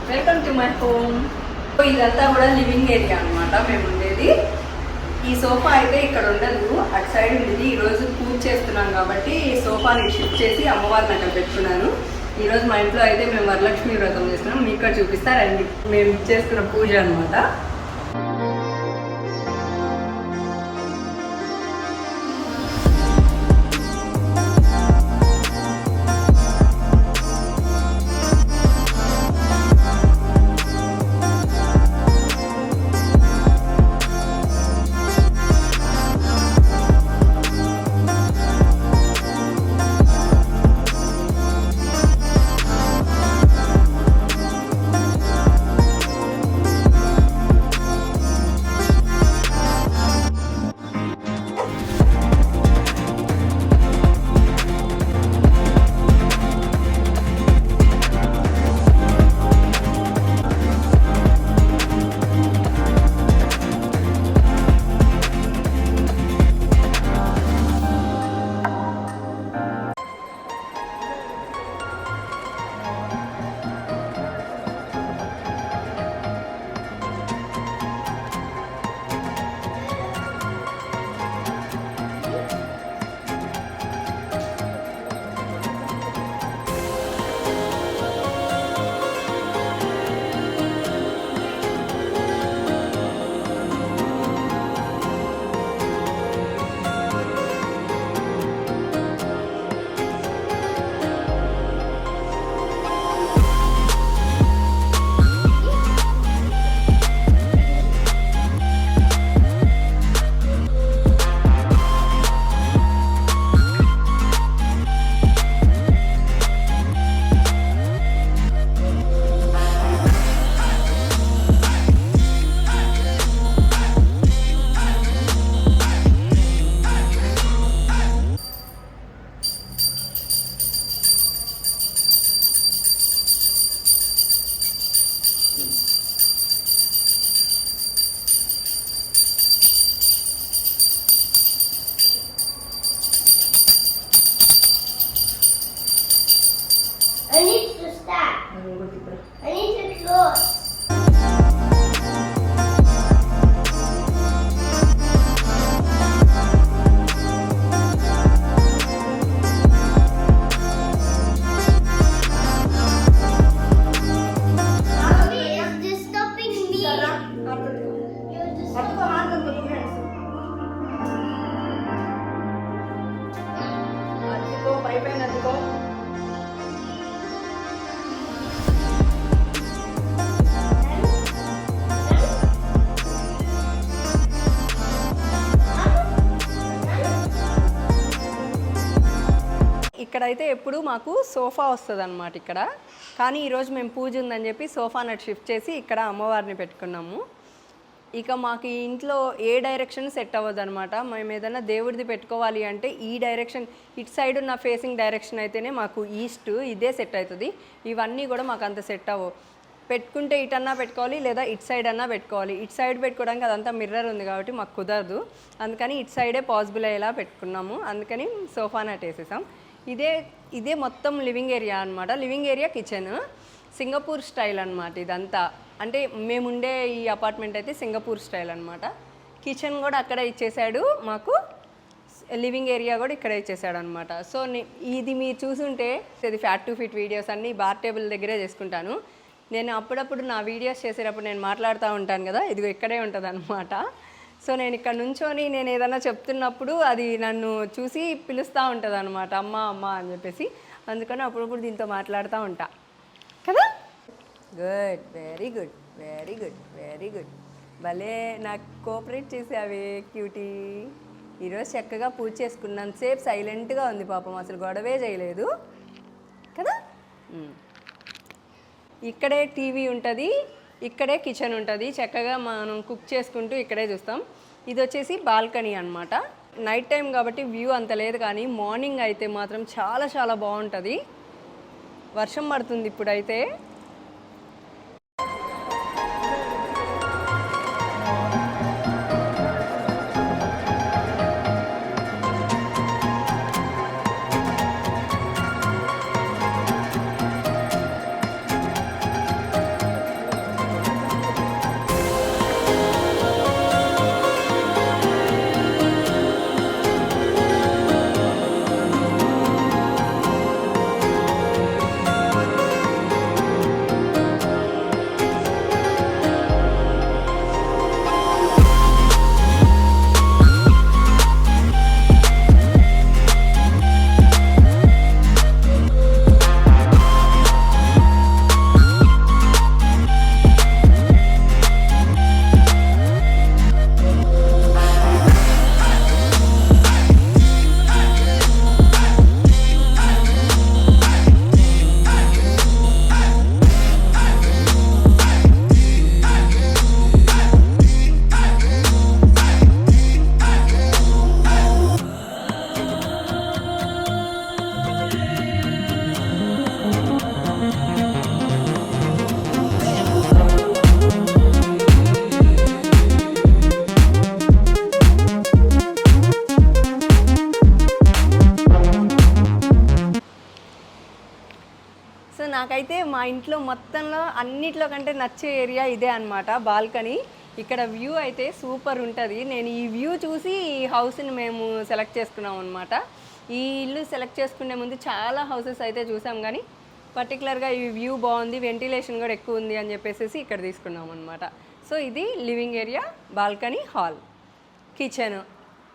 Welcome to my home. ఇదంతా కూడా living area అనమాట మేము ఉండేది. ఈ సోఫా అయితే ఇక్కడ ఉండదు, అటు సైడ్ ఉండేది. ఈరోజు పూజ చేస్తున్నాం కాబట్టి సోఫాని షిఫ్ట్ చేసి అమ్మవారిని అక్కడ పెట్టుకున్నాను. ఈరోజు మా ఇంట్లో అయితే మేము వరలక్ష్మి వ్రతం చేస్తున్నాం. మీకు ఇక్కడ చూపిస్తారండి మేము చేసుకున్న పూజ అనమాట. I need to start. I need to close. Mommy, is this stopping me? You're just ఇక్కడైతే ఎప్పుడు మాకు సోఫా వస్తుంది అనమాట ఇక్కడ. కానీ ఈరోజు మేము పూజ ఉందని చెప్పి సోఫాని అటు షిఫ్ట్ చేసి ఇక్కడ అమ్మవారిని పెట్టుకున్నాము. ఇక మాకు ఈ ఇంట్లో ఏ డైరెక్షన్ సెట్ అవ్వదు అనమాట. మేము ఏదైనా దేవుడిది పెట్టుకోవాలి అంటే ఈ డైరెక్షన్, ఇటు సైడ్ ఉన్న ఫేసింగ్ డైరెక్షన్ అయితేనే మాకు ఈస్ట్ ఇదే సెట్ అవుతుంది. ఇవన్నీ కూడా మాకు అంత సెట్ అవ్వవు. పెట్టుకుంటే ఇటన్నా పెట్టుకోవాలి, లేదా ఇటు సైడ్ అన్నా పెట్టుకోవాలి. ఇటు సైడ్ పెట్టుకోవడానికి అదంతా మిర్రర్ ఉంది కాబట్టి మాకు కుదరదు. అందుకని ఇటు సైడే పాసిబుల్ అయ్యేలా పెట్టుకున్నాము. అందుకని సోఫాని అటు వేసేసాం. ఇదే మొత్తం లివింగ్ ఏరియా అనమాట. Living area, kitchen, Singapore style అనమాట ఇదంతా. అంటే మేముండే ఈ అపార్ట్మెంట్ అయితే సింగపూర్ స్టైల్ అనమాట. కిచెన్ కూడా అక్కడే ఇచ్చేసాడు మాకు, లివింగ్ ఏరియా కూడా ఇక్కడే ఇచ్చేసాడు అనమాట. సో ఇది మీరు చూసుంటే ఇది ఫ్యాట్ టు ఫిట్ వీడియోస్ అన్నీ బార్ టేబుల్ దగ్గరే చేసుకుంటాను. నేను అప్పుడప్పుడు నా వీడియోస్ చేసేటప్పుడు నేను మాట్లాడుతూ ఉంటాను కదా, ఇదిగో ఇక్కడే ఉంటుంది అనమాట. సో నేను ఇక్కడ నుంచొని నేను ఏదైనా చెప్తున్నప్పుడు అది నన్ను చూసి పిలుస్తూ ఉంటుంది అనమాట, అమ్మ అమ్మ అని చెప్పేసి. అందుకని అప్పుడప్పుడు దీంతో మాట్లాడుతూ ఉంటా కదా. Good, very good, very good, very good. భలే నాకు కోఆపరేట్ చేసావే క్యూటీ. ఈరోజు చక్కగా పూజ చేసుకున్నంతసేపు సైలెంట్గా ఉంది పాపం, అసలు గొడవే చేయలేదు కదా. ఇక్కడే టీవీ ఉంటుంది, ఇక్కడే కిచెన్ ఉంటుంది. చక్కగా మనం కుక్ చేసుకుంటూ ఇక్కడే చూస్తాం. ఇది వచ్చేసి బాల్కనీ అనమాట. నైట్ టైం కాబట్టి వ్యూ అంత లేదు, కానీ మార్నింగ్ అయితే మాత్రం చాలా చాలా బాగుంటుంది. వర్షం పడుతుంది ఇప్పుడైతే. నాకైతే మా ఇంట్లో మొత్తంలో అన్నిట్లో కంటే నచ్చే ఏరియా ఇదే అనమాట, బాల్కనీ. ఇక్కడ వ్యూ అయితే సూపర్ ఉంటుంది. నేను ఈ వ్యూ చూసి ఈ హౌస్ని మేము సెలెక్ట్ చేసుకున్నాం అనమాట. ఈ ఇల్లు సెలెక్ట్ చేసుకునే ముందు చాలా హౌసెస్ అయితే చూసాం, కానీ పర్టికులర్గా ఈ వ్యూ బాగుంది, వెంటిలేషన్ కూడా ఎక్కువ ఉంది అని చెప్పేసి ఇక్కడ తీసుకున్నాం అనమాట. సో ఇది living area, balcony, hall, kitchen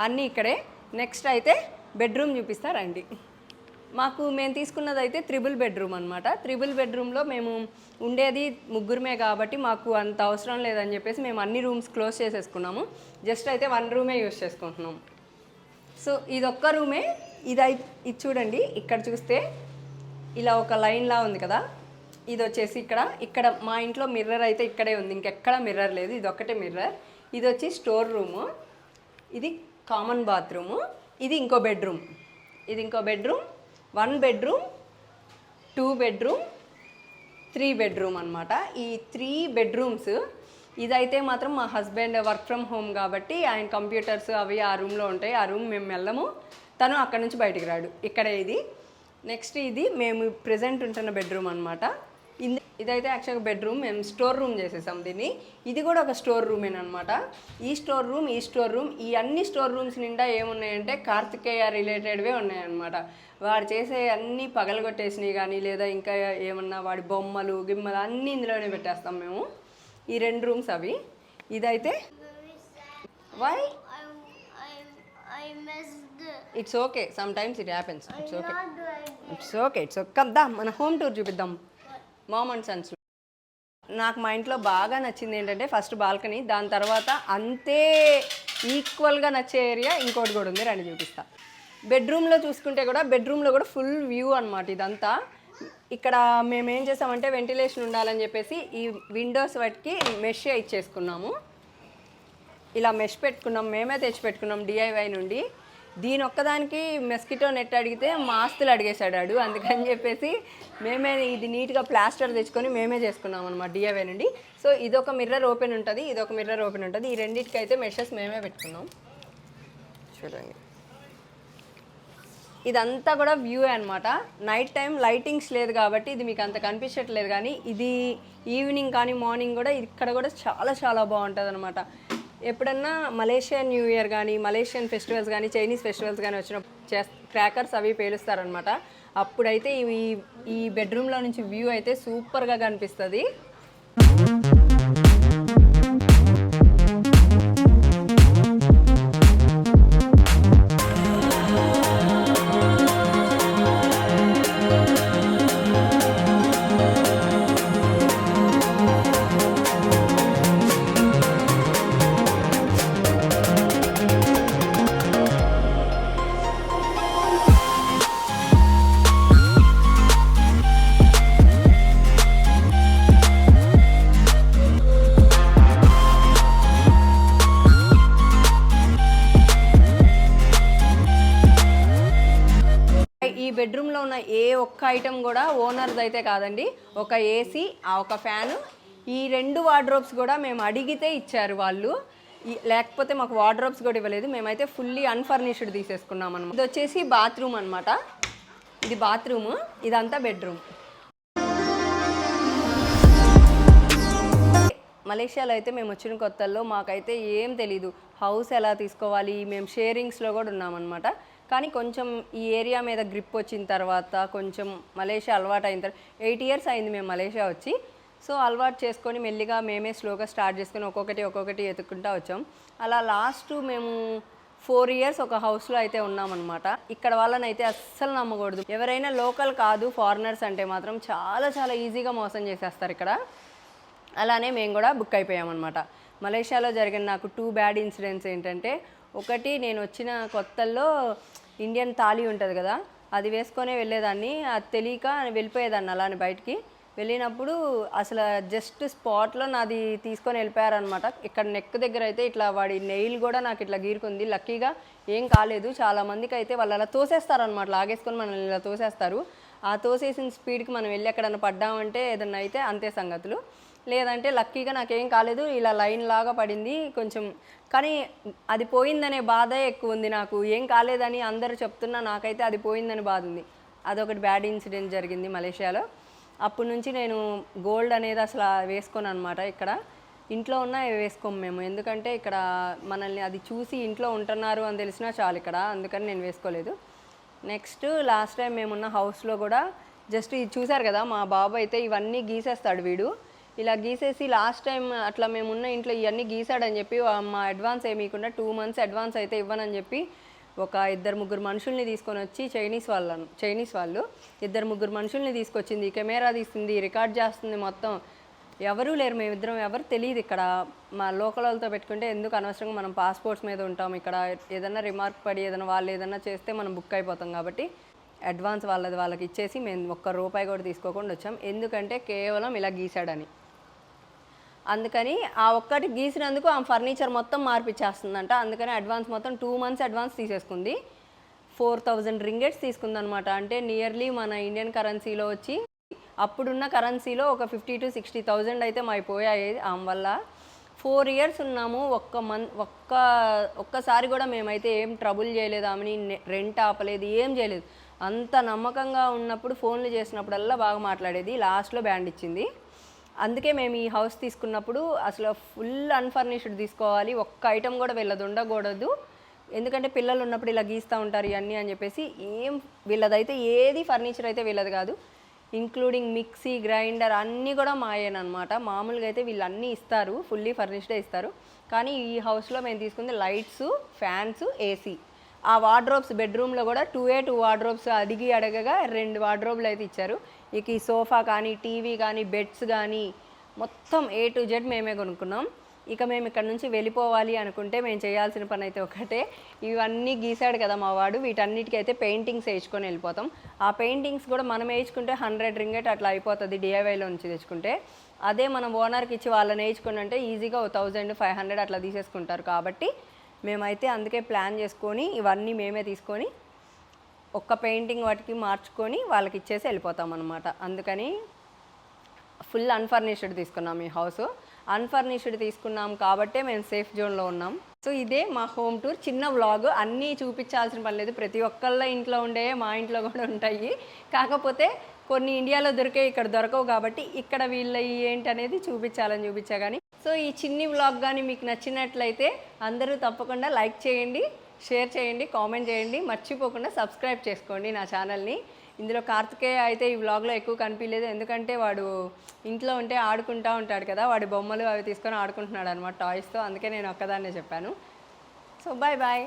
అన్నీ ఇక్కడే. నెక్స్ట్ అయితే బెడ్రూమ్ చూపిస్తారండి. మేము తీసుకున్నది అయితే 3 బెడ్రూమ్ అనమాట. 3 బెడ్రూమ్లో మేము ఉండేది ముగ్గురమే కాబట్టి మాకు అంత అవసరం లేదని చెప్పేసి మేము అన్ని రూమ్స్ క్లోజ్ చేసేసుకున్నాము. జస్ట్ అయితే 1 రూమే యూస్ చేసుకుంటున్నాము. సో ఇదొక్క రూమే. ఇది చూడండి, ఇక్కడ చూస్తే ఇలా ఒక లైన్లా ఉంది కదా, ఇది వచ్చేసి ఇక్కడ మా ఇంట్లో మిర్రర్ అయితే ఇక్కడే ఉంది, ఇంకెక్కడ మిర్రర్ లేదు, ఇది ఒక్కటే మిర్రర్. ఇది వచ్చి స్టోర్ రూము, ఇది కామన్ బాత్రూము, ఇది ఇంకో బెడ్రూమ్. 1 బెడ్రూమ్, 2 బెడ్రూమ్, 3 బెడ్రూమ్ అనమాట. ఈ 3 బెడ్రూమ్స్ ఇదైతే మాత్రం మా హస్బెండ్ వర్క్ ఫ్రమ్ హోమ్ కాబట్టి ఆయన కంప్యూటర్స్ అవి ఆ రూమ్లో ఉంటాయి. ఆ రూమ్ మేము వెళ్ళము, తను అక్కడ నుంచి బయటికి రాడు. ఇక్కడే ఇది. నెక్స్ట్ ఇది మేము ప్రెజెంట్ ఉంటున్న బెడ్రూమ్ అనమాట. ఇదైతే యాక్చువల్గా బెడ్రూమ్, మేము స్టోర్ రూమ్ చేసేసాం దీన్ని. ఇది కూడా ఒక స్టోర్ రూమేనమాట. ఈ స్టోర్ రూమ్, ఈ అన్ని స్టోర్ రూమ్స్ నిండా ఏమున్నాయంటే కార్తికేయ రిలేటెడ్వే ఉన్నాయన్నమాట. వాడు చేసే అన్నీ పగలగొట్టేసినవి కానీ, లేదా ఇంకా ఏమన్నా వాడి బొమ్మలు గిమ్మలు అన్నీ ఇందులోనే పెట్టేస్తాం మేము. ఈ 2 రూమ్స్ అవి. ఇదైతే why it's okay, sometimes it happens. It's okay. కద్దా మన హోమ్ టూర్ చూపిద్దాం మామ్ అండ్ సన్స్. నాకు మా ఇంట్లో బాగా నచ్చింది ఏంటంటే ఫస్ట్ బాల్కనీ, దాని తర్వాత అంతే ఈక్వల్గా నచ్చే ఏరియా ఇంకోటి కూడా ఉంది, రండి చూపిస్తా. బెడ్రూమ్లో చూసుకుంటే కూడా బెడ్రూమ్లో కూడా ఫుల్ వ్యూ అనమాట ఇదంతా. ఇక్కడ మేము ఏం చేసామంటే వెంటిలేషన్ ఉండాలని చెప్పేసి ఈ విండోస్ వాటికి మెష్ ఇచ్చేసుకున్నాము. ఇలా మెష్ పెట్టుకున్నాం, మేమే తెచ్చి పెట్టుకున్నాం డిఐవై నుండి. దీని ఒక్కదానికి మెస్కిటో నెట్ అడిగితే మాస్తులు అడిగేశాడు. అందుకని చెప్పేసి మేమే ఇది నీట్గా ప్లాస్టర్ తెచ్చుకొని మేమే చేసుకున్నాం అనమాట డిఐవై నుండి. సో ఇదొక మిర్రర్ ఓపెన్ ఉంటుంది, ఇదొక మిర్రర్ ఓపెన్ ఉంటుంది. ఈ రెండింటికి అయితే మెషెస్ మేమే పెట్టుకున్నాం. చూడండి, ఇదంతా కూడా వ్యూ అనమాట. నైట్ టైం లైటింగ్స్ లేదు కాబట్టి ఇది మీకు అంత కనిపించట్లేదు, కానీ ఇది ఈవినింగ్ కానీ మార్నింగ్ కూడా ఇక్కడ కూడా చాలా చాలా బాగుంటుంది అనమాట. ఎప్పుడన్నా మలేషియన్ న్యూ ఇయర్ కానీ, మలేషియన్ ఫెస్టివల్స్ కానీ, చైనీస్ ఫెస్టివల్స్ కానీ వచ్చినప్పుడు క్రాకర్స్ అవి పేలుస్తారనమాట. అప్పుడైతే ఈ బెడ్రూమ్లో నుంచి వ్యూ అయితే సూపర్గా కనిపిస్తుంది. ఈ బెడ్రూమ్లో ఉన్న ఏ ఒక్క ఐటమ్ కూడా ఓనర్ది అయితే కాదండి. ఒక ఏసీ, ఒక ఫ్యాను, ఈ 2 వార్డ్రోబ్స్ కూడా మేము అడిగితే ఇచ్చారు వాళ్ళు, లేకపోతే మాకు వార్డ్రోబ్స్ కూడా ఇవ్వలేదు. మేమైతే ఫుల్లీ అన్ఫర్నిష్డ్ తీసేసుకున్నాం అనమాట. ఇది వచ్చేసి బాత్రూమ్ అనమాట. ఇది బాత్రూము, ఇదంతా బెడ్రూమ్. మలేషియాలో అయితే మేము వచ్చిన కొత్తల్లో మాకైతే ఏం తెలీదు హౌస్ ఎలా తీసుకోవాలి. మేము షేరింగ్స్లో కూడా ఉన్నామన్నమాట. కానీ కొంచెం ఈ ఏరియా మీద గ్రిప్ వచ్చిన తర్వాత, కొంచెం మలేషియా అలవాటు అయిన తర్వాత, 8 ఇయర్స్ అయింది మేము మలేషియా వచ్చి. సో అలవాటు చేసుకొని మెల్లిగా మేమే స్లోగా స్టార్ట్ చేసుకొని ఒక్కొక్కటి ఎత్తుకుంటూ వచ్చాం. అలా లాస్ట్ మేము 4 ఇయర్స్ ఒక హౌస్లో అయితే ఉన్నామన్నమాట. ఇక్కడ వాళ్ళని అయితే అస్సలు నమ్మకూడదు. ఎవరైనా లోకల్ కాదు ఫారినర్స్ అంటే మాత్రం చాలా చాలా ఈజీగా మోసం చేసేస్తారు ఇక్కడ. అలానే మేము కూడా బుక్ అయిపోయామన్నమాట. మలేషియాలో జరిగిన నాకు 2 బ్యాడ్ ఇన్సిడెంట్స్ ఏంటంటే, ఒకటి నేను వచ్చిన కొత్తల్లో ఇండియన్ థాలీ ఉంటుంది కదా, అది వేసుకొనే వెళ్ళేదాన్ని. అది తెలియక వెళ్ళిపోయేదాన్ని అలానే బయటికి. వెళ్ళినప్పుడు అసలు జస్ట్ స్పాట్లో నాది తీసుకొని వెళ్ళిపోయారనమాట. ఇక్కడ నెక్ దగ్గర అయితే ఇట్లా వాడి నెయిల్ కూడా నాకు ఇట్లా గీరుకుంది. లక్కీగా ఏం కాలేదు. చాలామందికి అయితే వాళ్ళు అలా తోసేస్తారనమాట, లాగేసుకొని మనల్ని ఇలా తోసేస్తారు. ఆ తోసేసిన స్పీడ్కి మనం వెళ్ళి ఎక్కడన్నా పడ్డామంటే ఏదన్నా అయితే అంతే సంగతులు. లేదంటే లక్కీగా నాకేం కాలేదు, ఇలా లైన్ లాగా పడింది కొంచెం. కానీ అది పోయిందనే బాధే ఎక్కువ ఉంది నాకు. ఏం కాలేదని అందరూ చెప్తున్నా నాకైతే అది పోయిందని బాధ ఉంది. అదొకటి బ్యాడ్ ఇన్సిడెంట్ జరిగింది మలేషియాలో. అప్పటి నుంచి నేను గోల్డ్ అనేది అసలు వేసుకోను అనమాట. ఇక్కడ ఇంట్లో ఉన్న వేసుకోము మేము, ఎందుకంటే ఇక్కడ మనల్ని అది చూసి ఇంట్లో ఉంటున్నారు అని తెలిసినా చాలు ఇక్కడ, అందుకని నేను వేసుకోలేదు. నెక్స్ట్ లాస్ట్ టైం మేమున్న హౌస్లో కూడా జస్ట్ ఇది చూసారు కదా, మా బాబు అయితే ఇవన్నీ గీసేస్తాడు వీడు. ఇలా గీసేసి లాస్ట్ టైం అట్లా మేమున్న ఇంట్లో ఇవన్నీ గీసాడని చెప్పి మా అడ్వాన్స్ ఏమీయకుండా 2 months అడ్వాన్స్ అయితే ఇవ్వనని చెప్పి ఒక 2-3 మనుషుల్ని తీసుకొని వచ్చి చైనీస్ వాళ్ళు 2-3 మనుషుల్ని తీసుకొచ్చింది, కెమెరా తీస్తుంది, రికార్డ్ చేస్తుంది, మొత్తం ఎవరూ లేరు, మేమిద్దరం, ఎవరు తెలియదు ఇక్కడ. మా లోకల్ వాళ్ళతో పెట్టుకుంటే ఎందుకు అనవసరంగా మనం పాస్పోర్ట్స్ మీద ఉంటాం, ఇక్కడ ఏదైనా రిమార్క్ పడి ఏదైనా వాళ్ళు ఏదైనా చేస్తే మనం బుక్ అయిపోతాం. కాబట్టి అడ్వాన్స్ వాళ్ళకి ఇచ్చేసి మేము ₹1 కూడా తీసుకోకుండా వచ్చాం, ఎందుకంటే కేవలం ఇలా గీసాడని. అందుకని ఆ ఒక్కటి గీసినందుకు ఆ ఫర్నిచర్ మొత్తం మార్పిచ్చేస్తుందంట. అందుకని అడ్వాన్స్ మొత్తం 2 months అడ్వాన్స్ తీసేసుకుంది. 4000 రింగెట్స్ తీసుకుందనమాట. అంటే నియర్లీ మన ఇండియన్ కరెన్సీలో వచ్చి అప్పుడున్న కరెన్సీలో ఒక 50,000 to 60,000 అయితే మాయిపోయాయి ఆమె వల్ల. 4 years ఉన్నాము, ఒక్కసారి కూడా మేమైతే ఏం ట్రబుల్ చేయలేదు, ఆమెని రెంట్ ఆపలేదు, ఏం చేయలేదు. అంత నమ్మకంగా ఉన్నప్పుడు ఫోన్లు చేసినప్పుడల్లా బాగా మాట్లాడేది. లాస్ట్లో బ్యాండ్ ఇచ్చింది. అందుకే మేము ఈ హౌస్ తీసుకున్నప్పుడు అసలు ఫుల్ అన్ఫర్నిష్డ్ తీసుకోవాలి, ఒక్క ఐటెం కూడా వీళ్ళది ఉండకూడదు, ఎందుకంటే పిల్లలు ఉన్నప్పుడు ఇలా గీస్తూ ఉంటారు ఇవన్నీ అని చెప్పేసి. వీళ్ళదైతే ఏది ఫర్నిచర్ అయితే వీళ్ళది కాదు, ఇంక్లూడింగ్ మిక్సీ, గ్రైండర్ అన్నీ కూడా మాయేనమాట. మామూలుగా అయితే వీళ్ళు అన్నీ ఇస్తారు, ఫుల్లీ ఫర్నిష్డే ఇస్తారు. కానీ ఈ హౌస్లో మేము తీసుకుంది లైట్స్, ఫ్యాన్స్, ఏసీ. ఆ వార్డ్రోబ్స్ బెడ్రూమ్లో కూడా 2 వార్డ్రోబ్స్ అడగగా 2 వార్డ్రోబ్లు అయితే ఇచ్చారు. ఇక ఈ సోఫా కానీ, టీవీ కానీ, బెడ్స్ కానీ మొత్తం A to Z మేమే కొనుక్కున్నాం. ఇక మేము ఇక్కడ నుంచి వెళ్ళిపోవాలి అనుకుంటే మేము చేయాల్సిన పని అయితే ఒకటే, ఇవన్నీ గీసాడు కదా మా వాడు, వీటన్నిటికీ అయితే పెయింటింగ్స్ వేయించుకొని వెళ్ళిపోతాం. ఆ పెయింటింగ్స్ కూడా మనం వేయించుకుంటే 100 రింగెట్ అట్లా అయిపోతుంది DIYలో నుంచి తెచ్చుకుంటే. అదే మనం ఓనర్కి ఇచ్చి వాళ్ళని వేయించుకుని అంటే ఈజీగా 1500 అట్లా తీసేసుకుంటారు. కాబట్టి మేమైతే అందుకే ప్లాన్ చేసుకొని ఇవన్నీ మేమే తీసుకొని ఒక్క పెయింటింగ్ వాటికి మార్చుకొని వాళ్ళకి ఇచ్చేసి వెళ్ళిపోతాం అనమాట. అందుకని ఫుల్ అన్ఫర్నిష్డ్ తీసుకున్నాం ఈ హౌస్. అన్ఫర్నిష్డ్ తీసుకున్నాం కాబట్టే మేము సేఫ్ జోన్లో ఉన్నాం. సో ఇదే మా హోమ్ టూర్, చిన్న వ్లాగ్. అన్నీ చూపించాల్సిన పని లేదు, ప్రతి ఒక్కళ్ళ ఇంట్లో ఉండే మా ఇంట్లో కూడా ఉంటాయి. కాకపోతే కొన్ని ఇండియాలో దొరికే ఇక్కడ దొరకవు కాబట్టి ఇక్కడ వీళ్ళ ఏంటి అనేది చూపించా కానీ. సో ఈ చిన్ని వ్లాగ్ కానీ మీకు నచ్చినట్లయితే అందరూ తప్పకుండా లైక్ చేయండి, షేర్ చేయండి, కామెంట్ చేయండి, మర్చిపోకుండా సబ్స్క్రైబ్ చేసుకోండి నా ఛానల్ని. ఇందులో కార్తికేయ అయితే ఈ వ్లాగ్లో ఎక్కువ కనిపించలేదు, ఎందుకంటే వాడు ఇంట్లో ఉంటే ఆడుకుంటూ ఉంటాడు కదా, వాడి బొమ్మలు అవి తీసుకొని ఆడుకుంటున్నాడు అనమాట టాయ్స్తో, అందుకే నేను ఒక్కదాన్నే చెప్పాను. So bye bye.